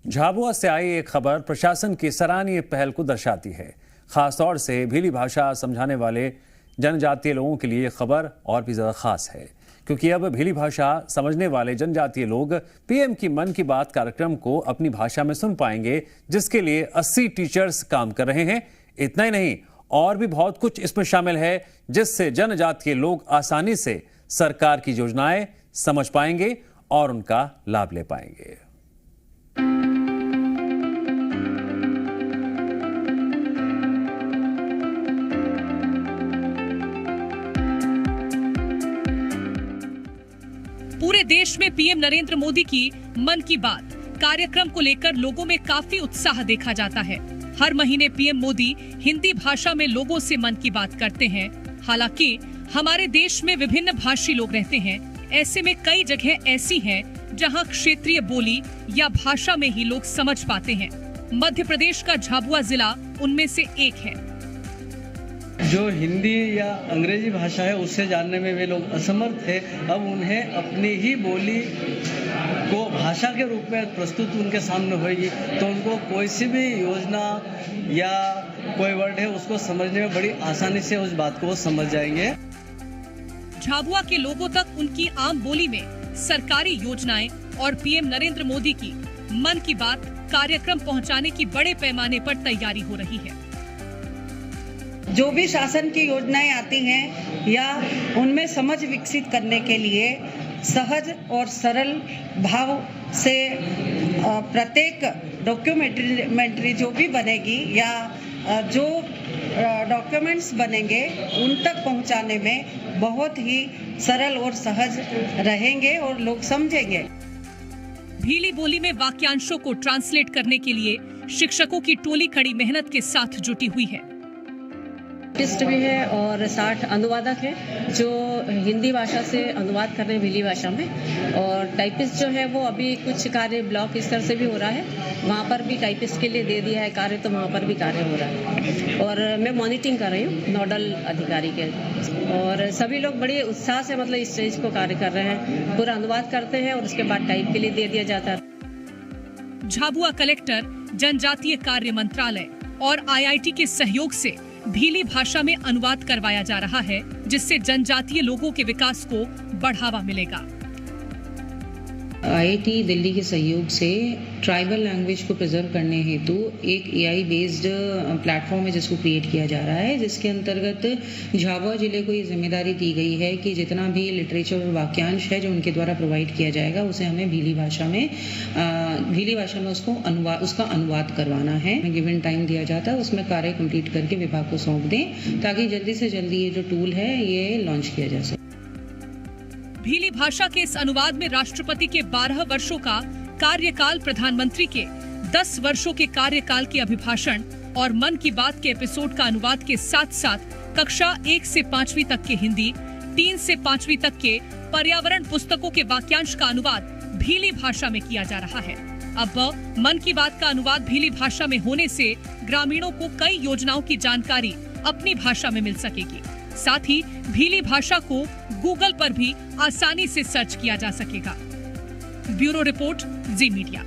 झाबुआ से आई एक खबर प्रशासन की सराहनीय पहल को दर्शाती है। खासतौर से भीली भाषा समझाने वाले जनजातीय लोगों के लिए खबर और भी ज्यादा खास है, क्योंकि अब भीली भाषा समझने वाले जनजातीय लोग पीएम की मन की बात कार्यक्रम को अपनी भाषा में सुन पाएंगे, जिसके लिए 80 टीचर्स काम कर रहे हैं। इतना ही नहीं, और भी बहुत कुछ इसमें शामिल है, जिससे जनजातीय लोग आसानी से सरकार की योजनाएं समझ पाएंगे और उनका लाभ ले पाएंगे। पूरे देश में पीएम नरेंद्र मोदी की मन की बात कार्यक्रम को लेकर लोगों में काफी उत्साह देखा जाता है। हर महीने पीएम मोदी हिंदी भाषा में लोगों से मन की बात करते हैं। हालांकि हमारे देश में विभिन्न भाषी लोग रहते हैं, ऐसे में कई जगह ऐसी हैं जहां क्षेत्रीय बोली या भाषा में ही लोग समझ पाते हैं। मध्य प्रदेश का झाबुआ जिला उनमें से एक है। जो हिंदी या अंग्रेजी भाषा है उससे जानने में वे लोग असमर्थ थे, अब उन्हें अपनी ही बोली को भाषा के रूप में प्रस्तुत उनके सामने होगी तो उनको कोई सी भी योजना या कोई वर्ड है उसको समझने में बड़ी आसानी से उस बात को वो समझ जाएंगे। झाबुआ के लोगों तक उनकी आम बोली में सरकारी योजनाएं और पीएम नरेंद्र मोदी की मन की बात कार्यक्रम पहुंचाने की बड़े पैमाने पर तैयारी हो रही है। जो भी शासन की योजनाएं आती हैं या उनमें समझ विकसित करने के लिए सहज और सरल भाव से प्रत्येक डॉक्यूमेंट्री जो भी बनेगी या जो डॉक्यूमेंट्स बनेंगे उन तक पहुंचाने में बहुत ही सरल और सहज रहेंगे और लोग समझेंगे। भीली बोली में वाक्यांशों को ट्रांसलेट करने के लिए शिक्षकों की टोली कड़ी मेहनत के साथ जुटी हुई है। आर्टिस्ट भी है और 60 अनुवादक है जो हिंदी भाषा से अनुवाद कर रहे हैं भीली भाषा में, और टाइपिस्ट जो है वो अभी कुछ कार्य ब्लॉक स्तर से भी हो रहा है, वहाँ पर भी टाइपिस्ट के लिए दे दिया है कार्य, तो वहाँ पर भी कार्य हो रहा है और मैं मॉनिटरिंग कर रही हूँ नोडल अधिकारी के। और सभी लोग बड़े उत्साह से मतलब इस चीज को कार्य कर रहे हैं, पूरा अनुवाद करते हैं और उसके बाद टाइप के लिए दे दिया जाता है। झाबुआ कलेक्टर, जनजातीय कार्य मंत्रालय और IIT के सहयोग से भीली भाषा में अनुवाद करवाया जा रहा है, जिससे जनजातीय लोगों के विकास को बढ़ावा मिलेगा। IIT दिल्ली के सहयोग से ट्राइबल लैंग्वेज को प्रिजर्व करने हेतु एक AI बेस्ड प्लेटफॉर्म है जिसको क्रिएट किया जा रहा है, जिसके अंतर्गत झाबुआ जिले को ये जिम्मेदारी दी गई है कि जितना भी लिटरेचर और वाक्यांश है जो उनके द्वारा प्रोवाइड किया जाएगा उसे हमें भीली भाषा में उसका अनुवाद करवाना है। गिवन टाइम दिया जाता है, उसमें कार्य कंप्लीट करके विभाग को सौंप दें ताकि जल्दी से जल्दी ये जो टूल है ये लॉन्च किया जा सके। भीली भाषा के इस अनुवाद में राष्ट्रपति के 12 वर्षों का कार्यकाल, प्रधानमंत्री के 10 वर्षों के कार्यकाल के अभिभाषण और मन की बात के एपिसोड का अनुवाद के साथ साथ कक्षा 1 से 5वीं तक के हिंदी, 3 से 5वीं तक के पर्यावरण पुस्तकों के वाक्यांश का अनुवाद भीली भाषा में किया जा रहा है। अब मन की बात का अनुवाद भीली भाषा में होने से ग्रामीणों को कई योजनाओं की जानकारी अपनी भाषा में मिल सकेगी। साथ ही भीली भाषा को गूगल पर भी आसानी से सर्च किया जा सकेगा। ब्यूरो रिपोर्ट, जी मीडिया।